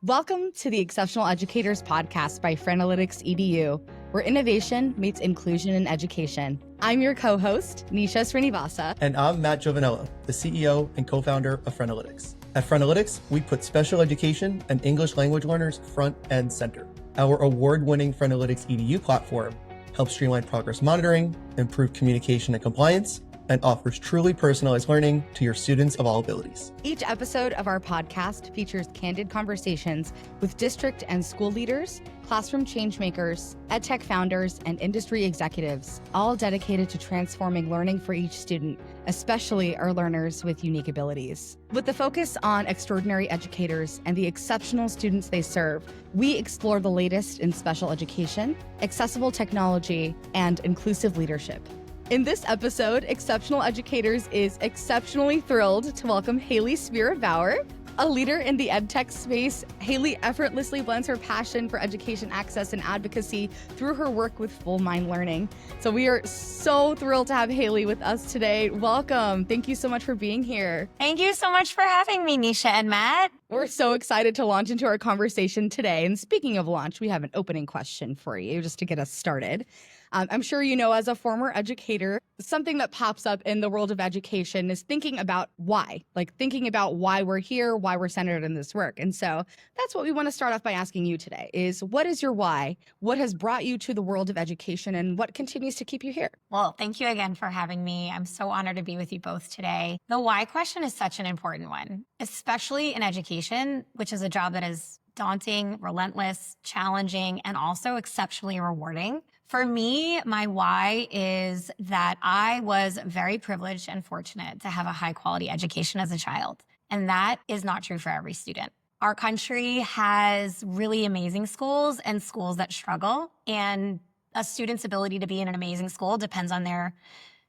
Welcome to the Exceptional Educators Podcast by Frenalytics EDU, where innovation meets inclusion in education. I'm your co-host, Nisha Srinivasa. And I'm Matt Giovanello, the CEO and co-founder of Frenalytics. At Frenalytics, we put special education and English language learners front and center. Our award-winning Frenalytics EDU platform helps streamline progress monitoring, improve communication and compliance, and offers truly personalized learning to your students of all abilities. Each episode of our podcast features candid conversations with district and school leaders, classroom changemakers, EdTech founders, and industry executives, all dedicated to transforming learning for each student, especially our learners with unique abilities. With the focus on extraordinary educators and the exceptional students they serve, we explore the latest in special education, accessible technology, and inclusive leadership. In this episode, Exceptional Educators is exceptionally thrilled to welcome Hayley Spira-Bauer. A leader in the EdTech space, Hayley effortlessly blends her passion for education access and advocacy through her work with Fullmind Learning. So we are so thrilled to have Hayley with us today. Welcome. Thank you so much for being here. Thank you so much for having me, Nisha and Matt. We're so excited to launch into our conversation today. And speaking of launch, we have an opening question for you just to get us started. I'm sure you know, as a former educator, something that pops up in the world of education is thinking about why, thinking about why we're here, why we're centered in this work. And so that's what we want to start off by asking you today is, what is your why? What has brought you to the world of education, and what continues to keep you here? Well, thank you again for having me. I'm so honored to be with you both today. The why question is such an important one, especially in education, which is a job that is daunting, relentless, challenging, and also exceptionally rewarding. For me, my why is that I was very privileged and fortunate to have a high quality education as a child. And that is not true for every student. Our country has really amazing schools and schools that struggle. And a student's ability to be in an amazing school depends on their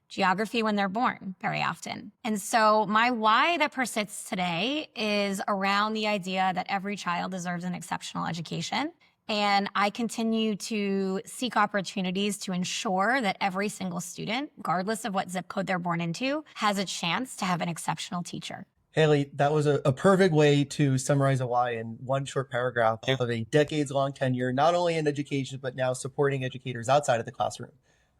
geography when they're born very often. And so my why that persists today is around the idea that every child deserves an exceptional education. And I continue to seek opportunities to ensure that every single student, regardless of what zip code they're born into, has a chance to have an exceptional teacher. Hayley, that was a perfect way to summarize a why in one short paragraph of a decades-long tenure, not only in education, but now supporting educators outside of the classroom.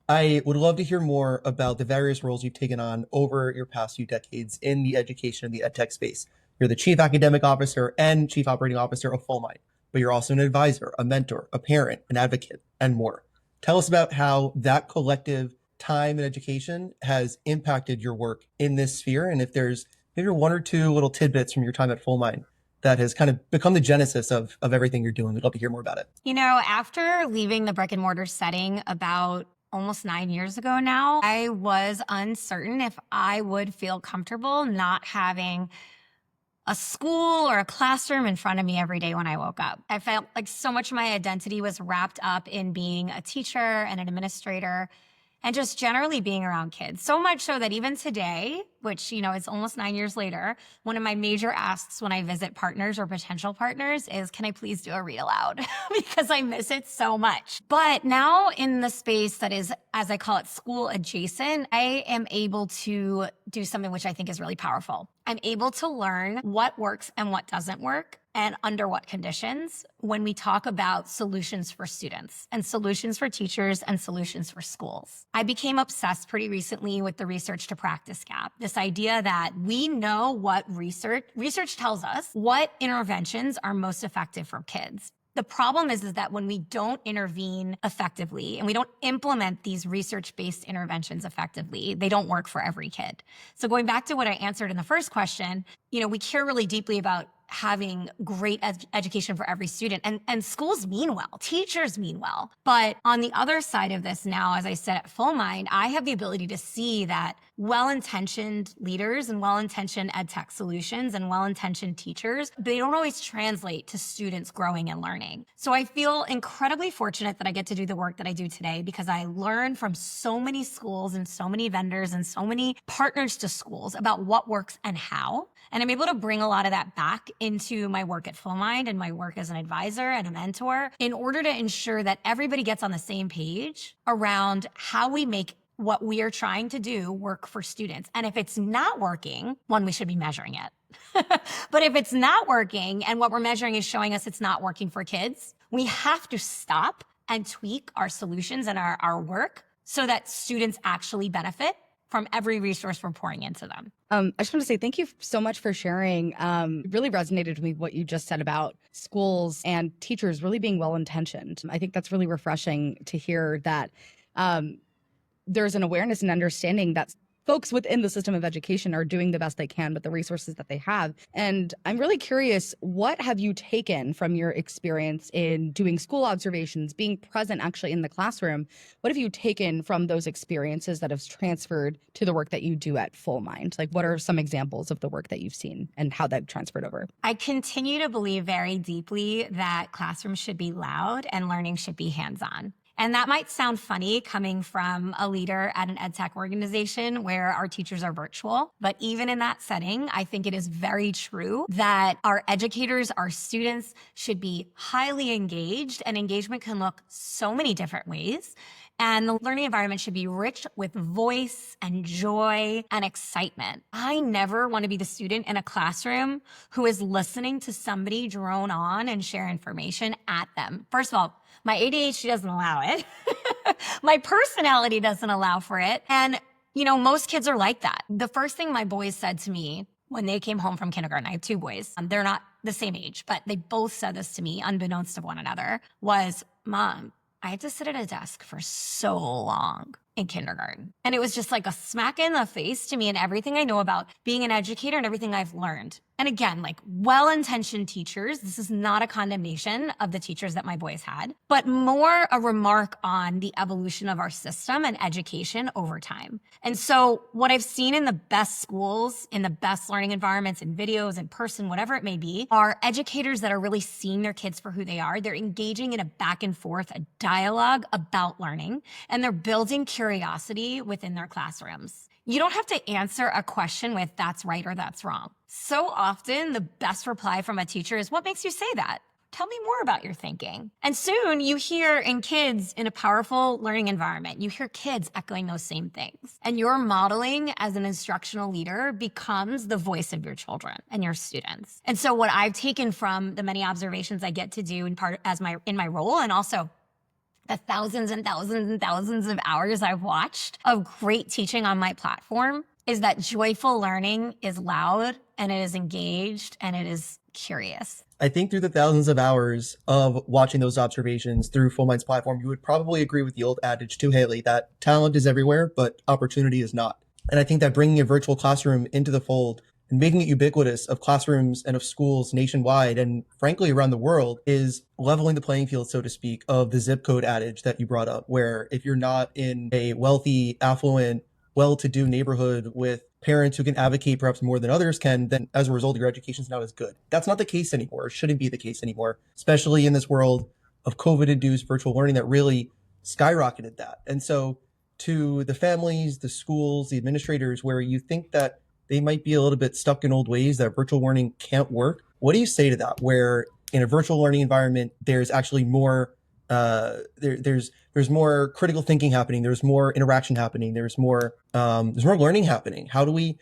I would love to hear more about the various roles you've taken on over your past few decades in the education and the EdTech space. You're the Chief Academic Officer and Chief Operating Officer of Fullmind, but you're also an advisor, a mentor, a parent, an advocate, and more. Tell us about how that collective time in education has impacted your work in this sphere, and if there's maybe one or two little tidbits from your time at Fullmind that has kind of become the genesis of everything you're doing. We'd love to hear more about it. You know, after leaving the brick and mortar setting about almost 9 years ago now, I was uncertain if I would feel comfortable not having a school or a classroom in front of me every day when I woke up. I felt like so much of my identity was wrapped up in being a teacher and an administrator and just generally being around kids. So much so that even today, which, you know, it's almost 9 years later, one of my major asks when I visit partners or potential partners is, can I please do a read aloud? Because I miss it so much. But now in the space that is, as I call it, school adjacent, I am able to do something which I think is really powerful. I'm able to learn what works and what doesn't work and under what conditions when we talk about solutions for students and solutions for teachers and solutions for schools. I became obsessed pretty recently with the research to practice gap. This idea that we know what research tells us what interventions are most effective for kids. The problem is that when we don't intervene effectively and we don't implement these research-based interventions effectively, they don't work for every kid. So going back to what I answered in the first question, you know, we care really deeply about having great education for every student. And schools mean well, teachers mean well. But on the other side of this now, as I said at Fullmind, I have the ability to see that well-intentioned leaders and well-intentioned EdTech solutions and well-intentioned teachers, they don't always translate to students growing and learning. So I feel incredibly fortunate that I get to do the work that I do today because I learn from so many schools and so many vendors and so many partners to schools about what works and how. And I'm able to bring a lot of that back into my work at Fullmind and my work as an advisor and a mentor in order to ensure that everybody gets on the same page around how we make what we are trying to do work for students. And if it's not working, one, we should be measuring it. But if it's not working and what we're measuring is showing us it's not working for kids, we have to stop and tweak our solutions and our work so that students actually benefit from every resource we're pouring into them. I just want to say thank you so much for sharing. It really resonated with me what you just said about schools and teachers really being well-intentioned. I think that's really refreshing to hear that there's an awareness and understanding that folks within the system of education are doing the best they can with the resources that they have. And I'm really curious, what have you taken from your experience in doing school observations, being present actually in the classroom? What have you taken from those experiences that have transferred to the work that you do at Fullmind? Like, what are some examples of the work that you've seen and how that transferred over? I continue to believe very deeply that classrooms should be loud and learning should be hands-on. And that might sound funny coming from a leader at an EdTech organization where our teachers are virtual. But even in that setting, I think it is very true that our educators, our students should be highly engaged, and engagement can look so many different ways. And the learning environment should be rich with voice and joy and excitement. I never want to be the student in a classroom who is listening to somebody drone on and share information at them. First of all, my ADHD doesn't allow it. My personality doesn't allow for it. And, most kids are like that. The first thing my boys said to me when they came home from kindergarten, I have two boys. They're not the same age, but they both said this to me, unbeknownst to one another, was, Mom, I had to sit at a desk for so long in kindergarten. And it was just like a smack in the face to me and everything I know about being an educator and everything I've learned. And again, like well-intentioned teachers, this is not a condemnation of the teachers that my boys had, but more a remark on the evolution of our system and education over time. And so what I've seen in the best schools, in the best learning environments, in videos, in person, whatever it may be, are educators that are really seeing their kids for who they are. They're engaging in a back and forth, a dialogue about learning, and they're building curiosity within their classrooms. You don't have to answer a question with that's right or that's wrong. So often the best reply from a teacher is, what makes you say that? Tell me more about your thinking. And soon you hear in kids in a powerful learning environment, you hear kids echoing those same things. And your modeling as an instructional leader becomes the voice of your children and your students. And so what I've taken from the many observations I get to do in my role, and also the thousands and thousands and thousands of hours I've watched of great teaching on my platform, is that joyful learning is loud and it is engaged and it is curious. I think through the thousands of hours of watching those observations through Fullmind's platform, you would probably agree with the old adage too, Hayley, that talent is everywhere, but opportunity is not. And I think that bringing a virtual classroom into the fold and making it ubiquitous of classrooms and of schools nationwide and frankly around the world is leveling the playing field, so to speak, of the zip code adage that you brought up, where if you're not in a wealthy, affluent, well-to-do neighborhood with parents who can advocate perhaps more than others can, then as a result, your education's not as good. That's not the case anymore. It shouldn't be the case anymore, especially in this world of COVID-induced virtual learning that really skyrocketed that. And so to the families, the schools, the administrators, where you think that they might be a little bit stuck in old ways, that virtual learning can't work, what do you say to that? Where in a virtual learning environment, there's actually more there's more critical thinking happening. There's more interaction happening. There's more learning happening. How do we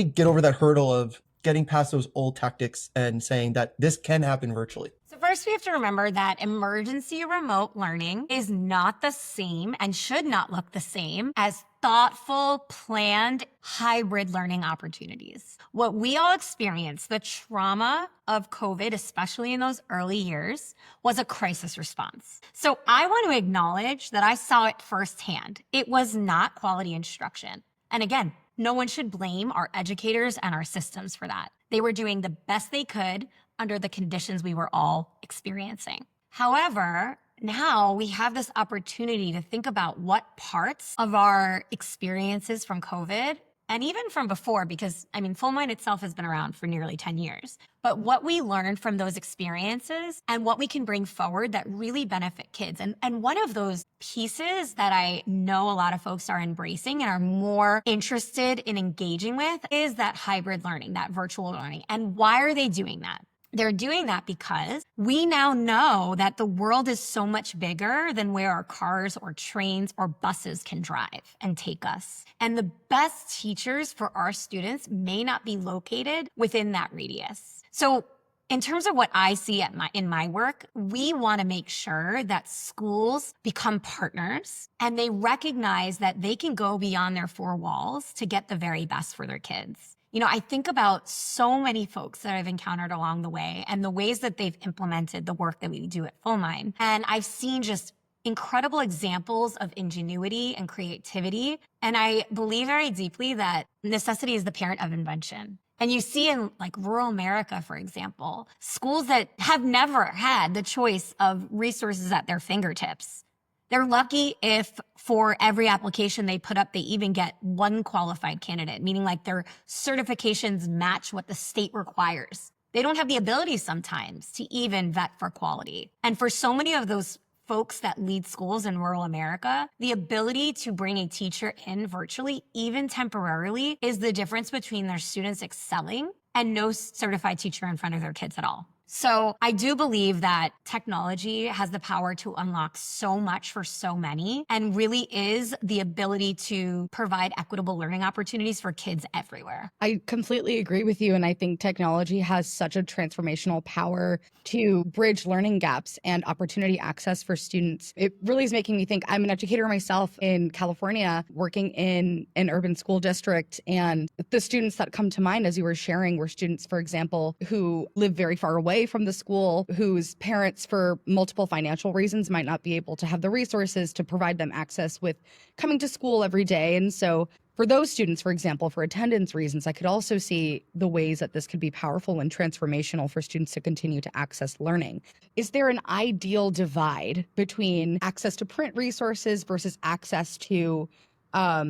get over that hurdle of getting past those old tactics and saying that this can happen virtually? So first we have to remember that emergency remote learning is not the same and should not look the same as thoughtful, planned, hybrid learning opportunities. What we all experienced, the trauma of COVID, especially in those early years, was a crisis response. So I want to acknowledge that I saw it firsthand. It was not quality instruction. And again, no one should blame our educators and our systems for that. They were doing the best they could under the conditions we were all experiencing. However, now we have this opportunity to think about what parts of our experiences from COVID, and even from before, because Fullmind itself has been around for nearly 10 years, but what we learned from those experiences and what we can bring forward that really benefit kids. And one of those pieces that I know a lot of folks are embracing and are more interested in engaging with is that hybrid learning, that virtual learning. And why are they doing that? They're doing that because we now know that the world is so much bigger than where our cars or trains or buses can drive and take us. And the best teachers for our students may not be located within that radius. So in terms of what I see in my work, we want to make sure that schools become partners and they recognize that they can go beyond their four walls to get the very best for their kids. You know, I think about so many folks that I've encountered along the way and the ways that they've implemented the work that we do at Fullmind. And I've seen just incredible examples of ingenuity and creativity. And I believe very deeply that necessity is the parent of invention. And you see in like rural America, for example, schools that have never had the choice of resources at their fingertips. They're lucky if for every application they put up, they even get one qualified candidate, meaning like their certifications match what the state requires. They don't have the ability sometimes to even vet for quality. And for so many of those folks that lead schools in rural America, the ability to bring a teacher in virtually, even temporarily, is the difference between their students excelling and no certified teacher in front of their kids at all. So I do believe that technology has the power to unlock so much for so many and really is the ability to provide equitable learning opportunities for kids everywhere. I completely agree with you. And I think technology has such a transformational power to bridge learning gaps and opportunity access for students. It really is making me think. I'm an educator myself in California, working in an urban school district. And the students that come to mind as you were sharing were students, for example, who live very far away from the school, whose parents, for multiple financial reasons, might not be able to have the resources to provide them access with coming to school every day. And so for those students, for example, for attendance reasons, I could also see the ways that this could be powerful and transformational for students to continue to access learning. Is there an ideal divide between access to print resources versus access to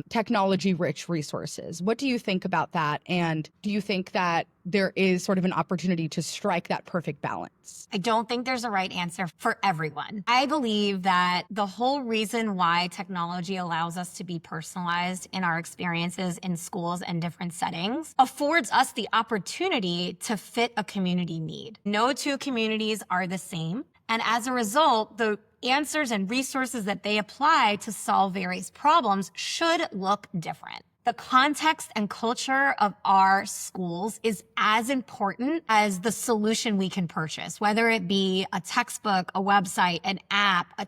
technology-rich resources? What do you think about that? And do you think that there is sort of an opportunity to strike that perfect balance? I don't think there's a right answer for everyone. I believe that the whole reason why technology allows us to be personalized in our experiences in schools and different settings affords us the opportunity to fit a community need. No two communities are the same. And as a result, the answers and resources that they apply to solve various problems should look different. The context and culture of our schools is as important as the solution we can purchase, whether it be a textbook, a website, an app,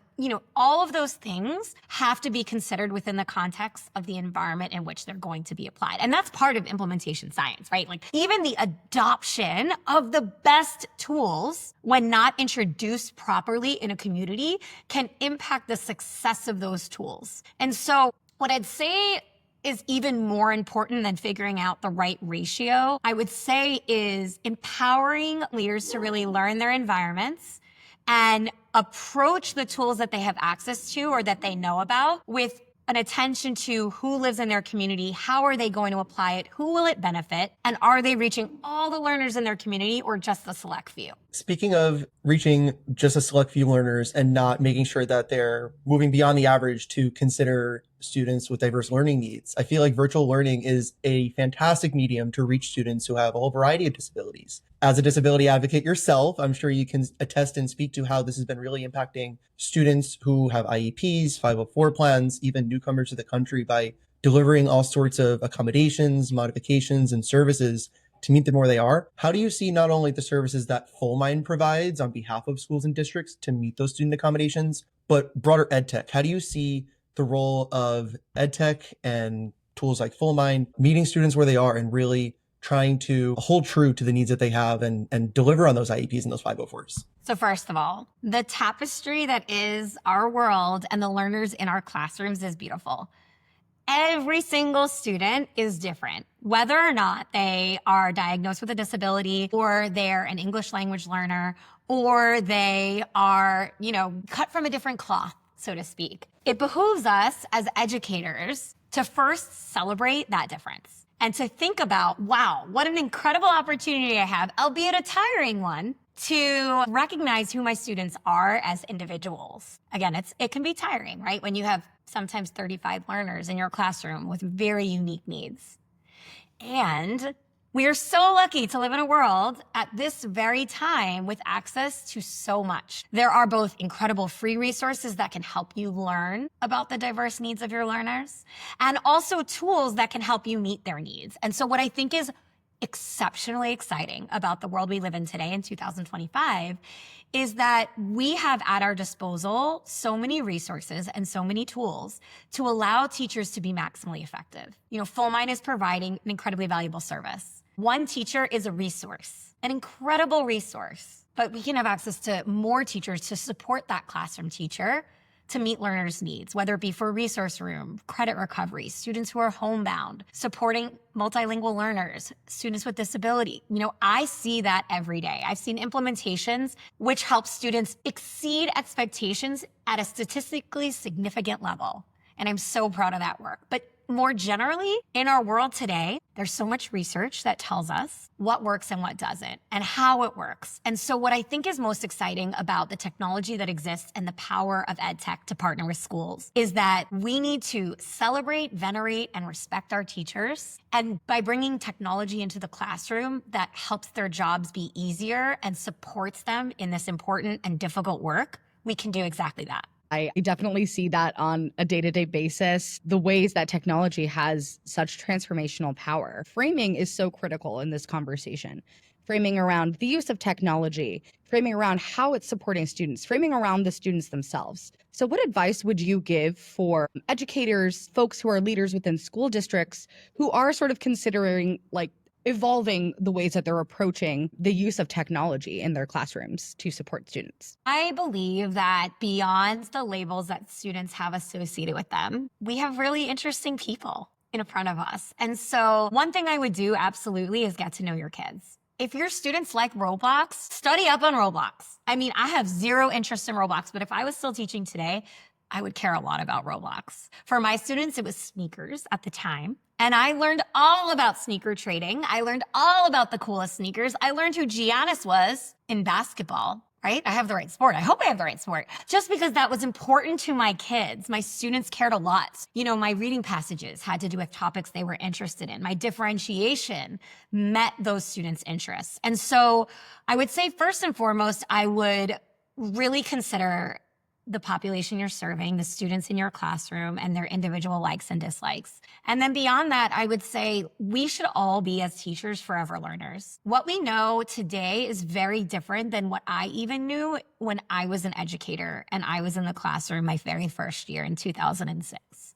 all of those things have to be considered within the context of the environment in which they're going to be applied. And that's part of implementation science, right? Like even the adoption of the best tools when not introduced properly in a community can impact the success of those tools. And so what I'd say is even more important than figuring out the right ratio, I would say, is empowering leaders to really learn their environments and approach the tools that they have access to or that they know about with an attention to who lives in their community, how are they going to apply it, who will it benefit, and are they reaching all the learners in their community or just the select few? Speaking of reaching just a select few learners and not making sure that they're moving beyond the average to consider students with diverse learning needs, I feel like virtual learning is a fantastic medium to reach students who have a whole variety of disabilities. As a disability advocate yourself, I'm sure you can attest and speak to how this has been really impacting students who have IEPs, 504 plans, even newcomers to the country by delivering all sorts of accommodations, modifications, and services to meet them where they are. How do you see not only the services that Fullmind provides on behalf of schools and districts to meet those student accommodations, but broader EdTech? How do you see the role of EdTech and tools like Fullmind meeting students where they are and really trying to hold true to the needs that they have and deliver on those IEPs and those 504s? So first of all, the tapestry that is our world and the learners in our classrooms is beautiful. Every single student is different, whether or not they are diagnosed with a disability or they're an English language learner or they are, cut from a different cloth, so to speak. It behooves us as educators to first celebrate that difference and to think about, wow, what an incredible opportunity I have, albeit a tiring one, to recognize who my students are as individuals. Again, it can be tiring, right? When you have sometimes 35 learners in your classroom with very unique needs. And We are so lucky to live in a world at this very time with access to so much. There are both incredible free resources that can help you learn about the diverse needs of your learners, and also tools that can help you meet their needs. And so what I think is exceptionally exciting about the world we live in today in 2025 is that we have at our disposal so many resources and so many tools to allow teachers to be maximally effective. Fullmind is providing an incredibly valuable service. One teacher is a resource, an incredible resource, but we can have access to more teachers to support that classroom teacher to meet learners' needs, whether it be for a resource room, credit recovery, students who are homebound, supporting multilingual learners, students with disability. I see that every day. I've seen implementations which help students exceed expectations at a statistically significant level. And I'm so proud of that work. But more generally, in our world today, there's so much research that tells us what works and what doesn't and how it works. And so what I think is most exciting about the technology that exists and the power of EdTech to partner with schools is that we need to celebrate, venerate, and respect our teachers. And by bringing technology into the classroom that helps their jobs be easier and supports them in this important and difficult work, we can do exactly that. I definitely see that on a day-to-day basis, the ways that technology has such transformational power. Framing is so critical in this conversation. Framing around the use of technology, framing around how it's supporting students, framing around the students themselves. So what advice would you give for educators, folks who are leaders within school districts who are sort of considering evolving the ways that they're approaching the use of technology in their classrooms to support students? I believe that beyond the labels that students have associated with them, we have really interesting people in front of us. And so one thing I would do absolutely is get to know your kids. If your students like Roblox, study up on Roblox. I have zero interest in Roblox, but if I was still teaching today, I would care a lot about Roblox. For my students, it was sneakers at the time. And I learned all about sneaker trading. I learned all about the coolest sneakers. I learned who Giannis was in basketball, right? I have the right sport. I hope I have the right sport. Just because that was important to my kids. My students cared a lot. My reading passages had to do with topics they were interested in. My differentiation met those students' interests. And so I would say first and foremost, I would really consider the population you're serving, the students in your classroom, and their individual likes and dislikes. And then beyond that, I would say we should all be, as teachers, forever learners. What we know today is very different than what I even knew when I was an educator and I was in the classroom my very first year in 2006.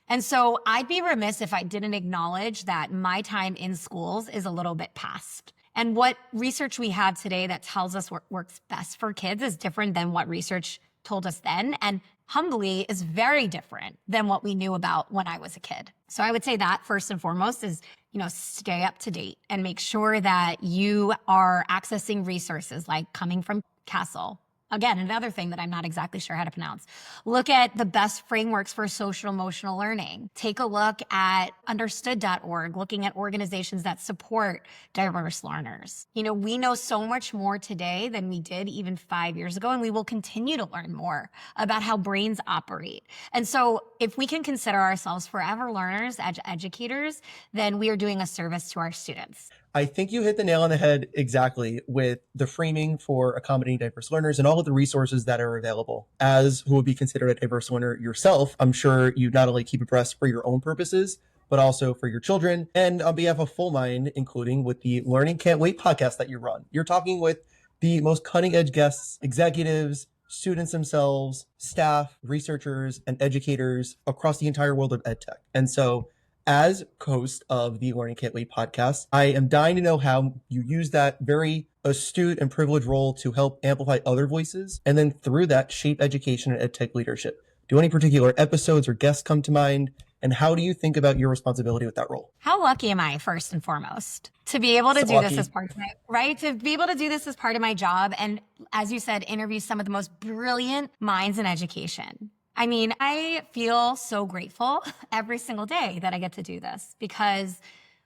And so I'd be remiss if I didn't acknowledge that my time in schools is a little bit past. And what research we have today that tells us what works best for kids is different than what research told us then, and humbly is very different than what we knew about when I was a kid. So I would say that first and foremost is, stay up to date and make sure that you are accessing resources like coming from Castle. Again, another thing that I'm not exactly sure how to pronounce. Look at the best frameworks for social emotional learning. Take a look at understood.org, looking at organizations that support diverse learners. We know so much more today than we did even 5 years ago, and we will continue to learn more about how brains operate. And so if we can consider ourselves forever learners as educators, then we are doing a service to our students. I think you hit the nail on the head exactly with the framing for accommodating diverse learners and all of the resources that are available. As who would be considered a diverse learner yourself, I'm sure you not only keep abreast for your own purposes, but also for your children. And on behalf of Fullmind, including with the Learning Can't Wait podcast that you run, you're talking with the most cutting edge guests, executives, students themselves, staff, researchers, and educators across the entire world of EdTech. And so as host of the Learning Can't Wait podcast, I am dying to know how you use that very astute and privileged role to help amplify other voices, and then through that, shape education and EdTech leadership. Do any particular episodes or guests come to mind? And how do you think about your responsibility with that role? How lucky am I, first and foremost, to be able to do this as part of my, right? To be able to do this as part of my job. And as you said, interview some of the most brilliant minds in education. I feel so grateful every single day that I get to do this because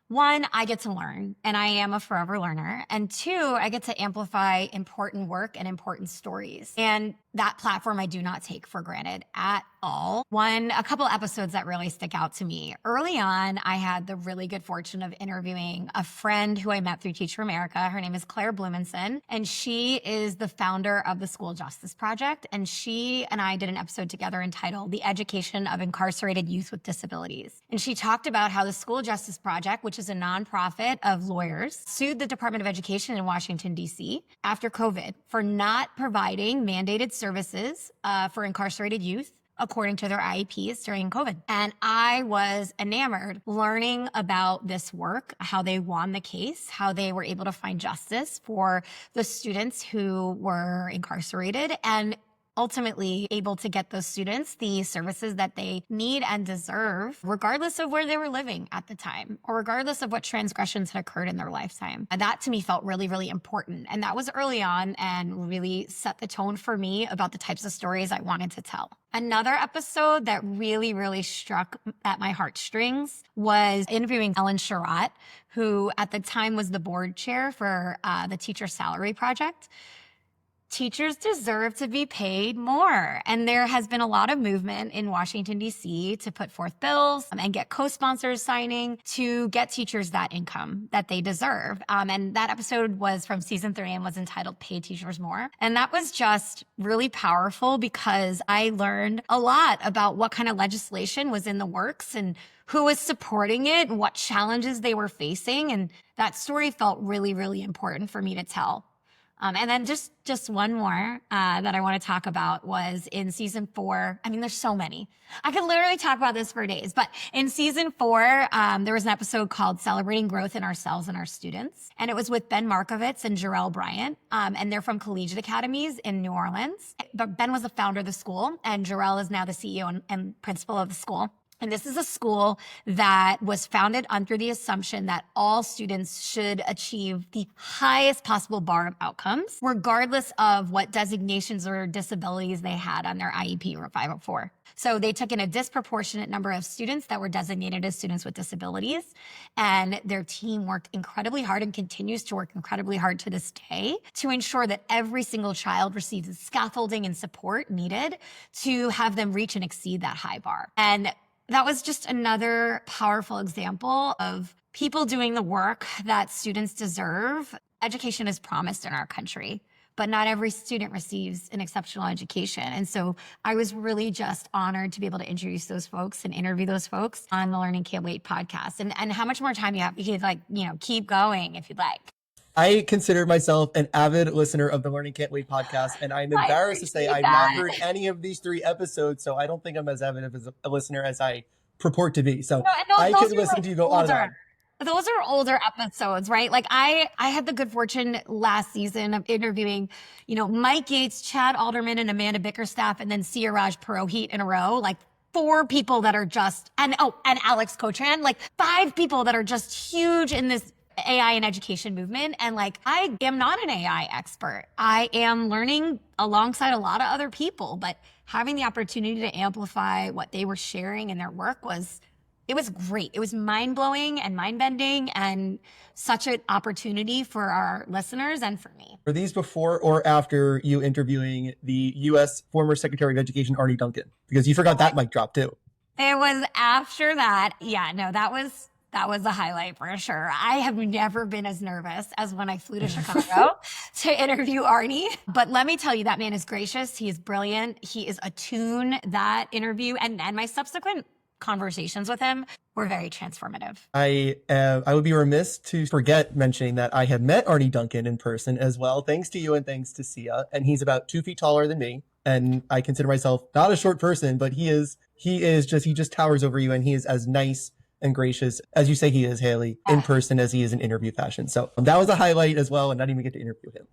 one, I get to learn, and I am a forever learner. And two, I get to amplify important work and important stories. And that platform I do not take for granted at all. A couple episodes that really stick out to me. Early on, I had the really good fortune of interviewing a friend who I met through Teach for America. Her name is Claire Blumenson, and she is the founder of the School Justice Project. And she and I did an episode together entitled The Education of Incarcerated Youth with Disabilities. And she talked about how the School Justice Project, which is a nonprofit of lawyers, sued the Department of Education in Washington, D.C. after COVID for not providing mandated services for incarcerated youth according to their IEPs during COVID. And I was enamored learning about this work, how they won the case, how they were able to find justice for the students who were incarcerated, and ultimately able to get those students the services that they need and deserve, regardless of where they were living at the time, or regardless of what transgressions had occurred in their lifetime. And that to me felt really, really important. And that was early on and really set the tone for me about the types of stories I wanted to tell. Another episode that really, really struck at my heartstrings was interviewing Ellen Sherratt, who at the time was the board chair for the Teacher Salary Project. Teachers deserve to be paid more. And there has been a lot of movement in Washington, D.C. to put forth bills and get co-sponsors signing to get teachers that income that they deserve. And that episode was from season 3 and was entitled Pay Teachers More. And that was just really powerful because I learned a lot about what kind of legislation was in the works and who was supporting it and what challenges they were facing. And that story felt really, really important for me to tell. And then just one more that I want to talk about was in season 4. I mean, there's so many. I could literally talk about this for days. But in season 4, there was an episode called Celebrating Growth in Ourselves and Our Students. And it was with Ben Markovitz and Jarrell Bryant. And they're from collegiate academies in New Orleans. But Ben was the founder of the school, and Jarrell is now the CEO and principal of the school. And this is a school that was founded under the assumption that all students should achieve the highest possible bar of outcomes, regardless of what designations or disabilities they had on their IEP or 504. So they took in a disproportionate number of students that were designated as students with disabilities, and their team worked incredibly hard and continues to work incredibly hard to this day to ensure that every single child receives the scaffolding and support needed to have them reach and exceed that high bar. And that was just another powerful example of people doing the work that students deserve. Education is promised in our country, but not every student receives an exceptional education. And so I was really just honored to be able to introduce those folks and interview those folks on the Learning Can't Wait podcast. And how much more time you have, you could keep going if you'd like. I consider myself an avid listener of the Learning Can't Wait podcast, and I'm embarrassed to say I've not heard any of these 3 episodes, so I don't think I'm as avid of a listener as I purport to be. So I could listen to you go on and on. Those are older episodes, right? Like I had the good fortune last season of interviewing, Mike Yates, Chad Alderman, and Amanda Bickerstaff, and then Siaraj Purohit in a row, like 4 people that are just, and Alex Kotran, like 5 people that are just huge in this AI and education movement. And I am not an AI expert. I am learning alongside a lot of other people, but having the opportunity to amplify what they were sharing in their work was great. It was mind-blowing and mind-bending and such an opportunity for our listeners and for me. Were these before or after you interviewing the U.S. former Secretary of Education, Arne Duncan? Because you forgot that mic drop too. It was after that. Yeah, no, that was a highlight for sure. I have never been as nervous as when I flew to Chicago to interview Arne. But let me tell you, that man is gracious. He is brilliant. He is attuned. That interview and my subsequent conversations with him were very transformative. I would be remiss to forget mentioning that I have met Arne Duncan in person as well, thanks to you and thanks to Sia. And he's about 2 feet taller than me. And I consider myself not a short person, but he just towers over you, and he is as nice and gracious as you say he is, Hayley, in person as he is in interview fashion. So that was a highlight as well, and not even get to interview him.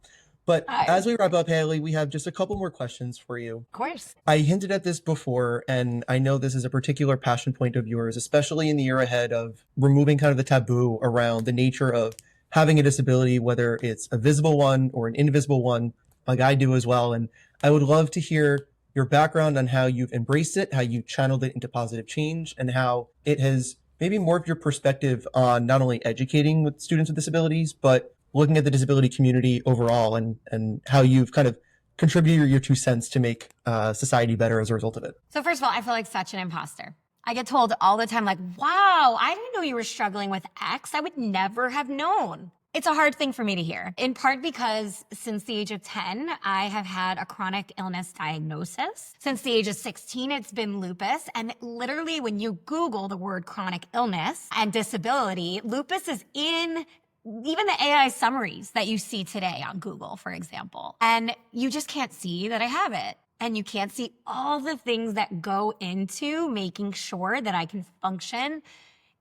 But as we wrap up, Hayley, we have just a couple more questions for you. Of course. I hinted at this before, and I know this is a particular passion point of yours, especially in the year ahead of removing kind of the taboo around the nature of having a disability, whether it's a visible one or an invisible one, like I do as well. And I would love to hear your background on how you've embraced it, how you channeled it into positive change, and how it has maybe more of your perspective on not only educating with students with disabilities, but looking at the disability community overall and how you've kind of contributed your 2 cents to make society better as a result of it. So first of all, I feel like such an imposter. I get told all the time, like, wow, I didn't know you were struggling with X. I would never have known. It's a hard thing for me to hear, in part because since the age of 10, I have had a chronic illness diagnosis. Since the age of 16, it's been lupus. And literally, when you Google the word chronic illness and disability, lupus is in even the AI summaries that you see today on Google, for example. And you just can't see that I have it. And you can't see all the things that go into making sure that I can function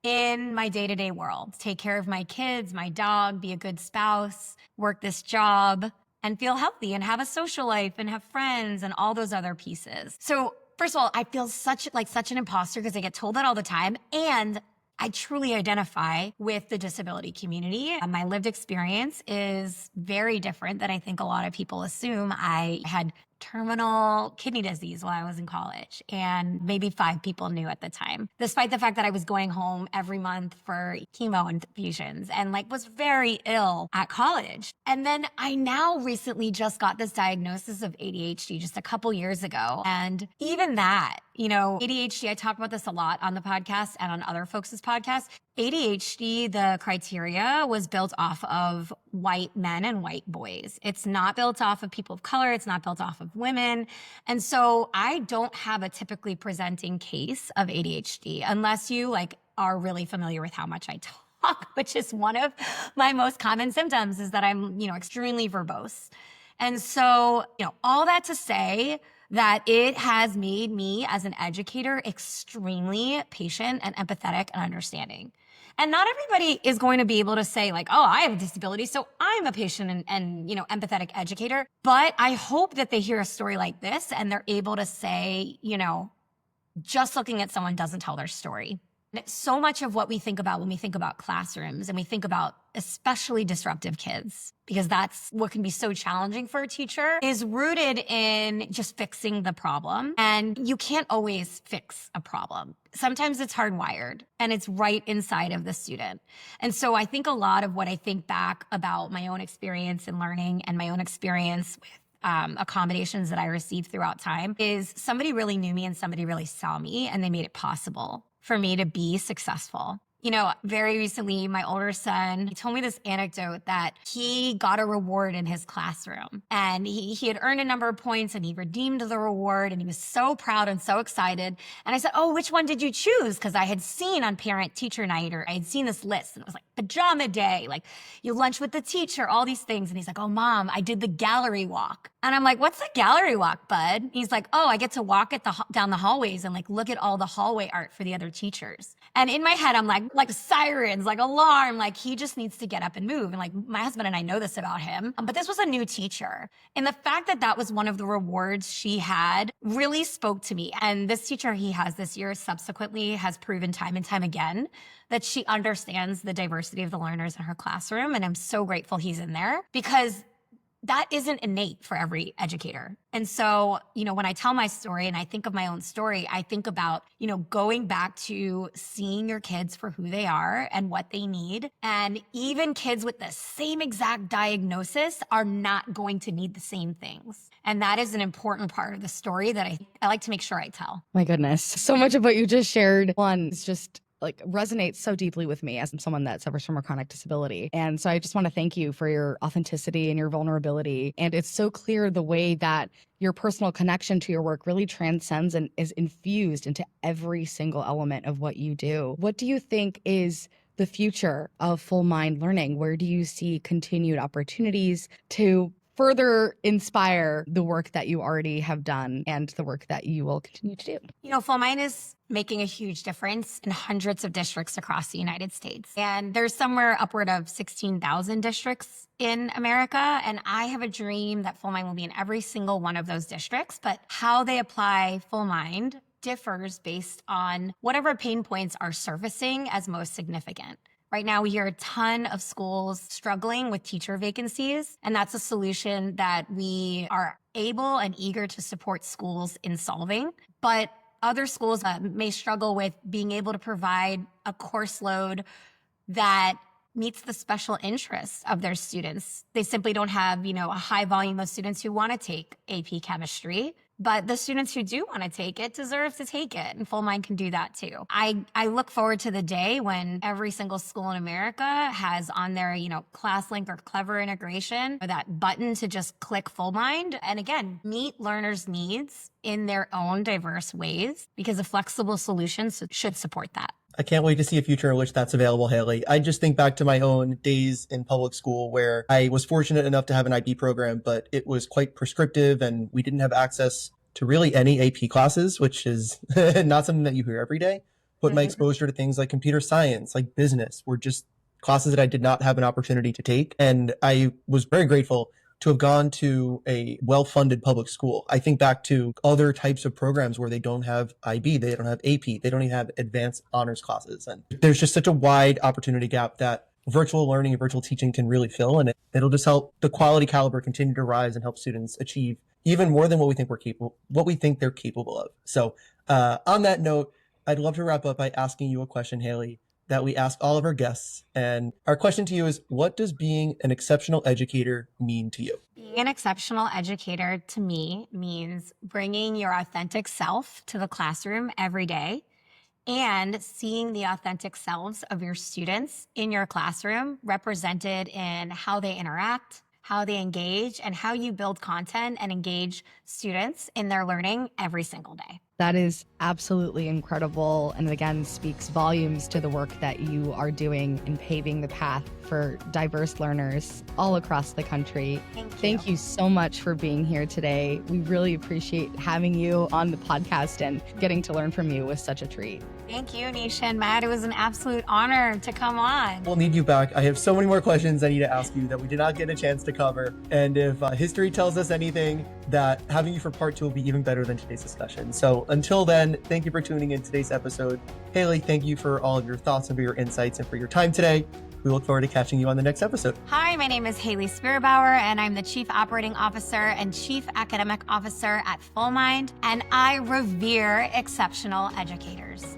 in my day-to-day world, take care of my kids, my dog, be a good spouse, work this job, and feel healthy and have a social life and have friends and all those other pieces. So first of all, I feel such an imposter because I get told that all the time. And I truly identify with the disability community. My lived experience is very different than I think a lot of people assume. I had terminal kidney disease while I was in college, and maybe 5 people knew at the time, despite the fact that I was going home every month for chemo infusions and was very ill at college. And then I now recently just got this diagnosis of ADHD just a couple years ago. And even that, ADHD, I talk about this a lot on the podcast and on other folks' podcasts. ADHD, the criteria was built off of white men and white boys. It's not built off of people of color. It's not built off of women. And so I don't have a typically presenting case of ADHD unless you are really familiar with how much I talk, which is one of my most common symptoms is that I'm, extremely verbose. And so, all that to say that it has made me as an educator extremely patient and empathetic and understanding. And not everybody is going to be able to say oh, I have a disability, so I'm a patient and empathetic educator. But I hope that they hear a story like this and they're able to say, just looking at someone doesn't tell their story. And so much of what we think about when we think about classrooms and we think about especially disruptive kids, because that's what can be so challenging for a teacher, is rooted in just fixing the problem. And you can't always fix a problem. Sometimes it's hardwired and it's right inside of the student. And so I think a lot of what I think back about my own experience in learning and my own experience with accommodations that I received throughout time is somebody really knew me and somebody really saw me and they made it possible for me to be successful. Very recently, my older son, he told me this anecdote that he got a reward in his classroom and he had earned a number of points and he redeemed the reward and he was so proud and so excited. And I said, oh, which one did you choose? Because I had seen on parent teacher night, or I had seen this list and it was pajama day, you lunch with the teacher, all these things. And he's like, oh, Mom, I did the gallery walk. And I'm like, what's the gallery walk, bud? He's like, oh, I get to walk down the hallways and look at all the hallway art for the other teachers. And in my head, I'm like sirens, alarm, he just needs to get up and move. And my husband and I know this about him, but this was a new teacher. And the fact that that was one of the rewards she had really spoke to me. And this teacher he has this year subsequently has proven time and time again that she understands the diversity of the learners in her classroom. And I'm so grateful he's in there because that isn't innate for every educator. And so, when I tell my story and I think of my own story, I think about, going back to seeing your kids for who they are and what they need. And even kids with the same exact diagnosis are not going to need the same things. And that is an important part of the story that I like to make sure I tell. My goodness. So much of what you just shared, one, is just resonates so deeply with me as someone that suffers from a chronic disability. And so I just want to thank you for your authenticity and your vulnerability. And it's so clear the way that your personal connection to your work really transcends and is infused into every single element of what you do. What do you think is the future of Fullmind learning? Where do you see continued opportunities to further inspire the work that you already have done and the work that you will continue to do? Fullmind is making a huge difference in hundreds of districts across the United States. And there's somewhere upward of 16,000 districts in America. And I have a dream that Fullmind will be in every single one of those districts. But how they apply Fullmind differs based on whatever pain points are surfacing as most significant. Right now, we hear a ton of schools struggling with teacher vacancies, and that's a solution that we are able and eager to support schools in solving. But Other schools may struggle with being able to provide a course load that meets the special interests of their students. They simply don't have, a high volume of students who want to take AP chemistry, but the students who do want to take it deserve to take it, and Fullmind can do that too. I look forward to the day when every single school in America has on their, ClassLink or Clever integration, or that button to just click Fullmind, and again, meet learners' needs in their own diverse ways, because a flexible solution should support that. I can't wait to see a future in which that's available, Hayley. I just think back to my own days in public school where I was fortunate enough to have an IB program, but it was quite prescriptive and we didn't have access to really any AP classes, which is not something that you hear every day. But my exposure to things like computer science, like business, were just classes that I did not have an opportunity to take. And I was very grateful to have gone to a well-funded public school. I think back to other types of programs where they don't have IB, they don't have AP, they don't even have advanced honors classes. And there's just such a wide opportunity gap that virtual learning and virtual teaching can really fill. And it'll just help the quality caliber continue to rise and help students achieve even more than what we think they're capable of. So on that note, I'd love to wrap up by asking you a question, Hayley, that we ask all of our guests. And our question to you is, what does being an exceptional educator mean to you? Being an exceptional educator to me means bringing your authentic self to the classroom every day and seeing the authentic selves of your students in your classroom represented in how they interact, how they engage, and how you build content and engage students in their learning every single day. That is absolutely incredible, and again speaks volumes to the work that you are doing in paving the path for diverse learners all across the country. Thank you so much for being here today. We really appreciate having you on the podcast, and getting to learn from you was such a treat. Thank you, Nisha and Matt. It was an absolute honor to come on. We'll need you back. I have so many more questions I need to ask you that we did not get a chance to cover. And if history tells us anything, that having you for part 2 will be even better than today's discussion. So until then, thank you for tuning in today's episode. Hayley, thank you for all of your thoughts and for your insights and for your time today. We look forward to catching you on the next episode. Hi, my name is Hayley Spira-Bauer, and I'm the Chief Operating Officer and Chief Academic Officer at Fullmind, and I revere exceptional educators.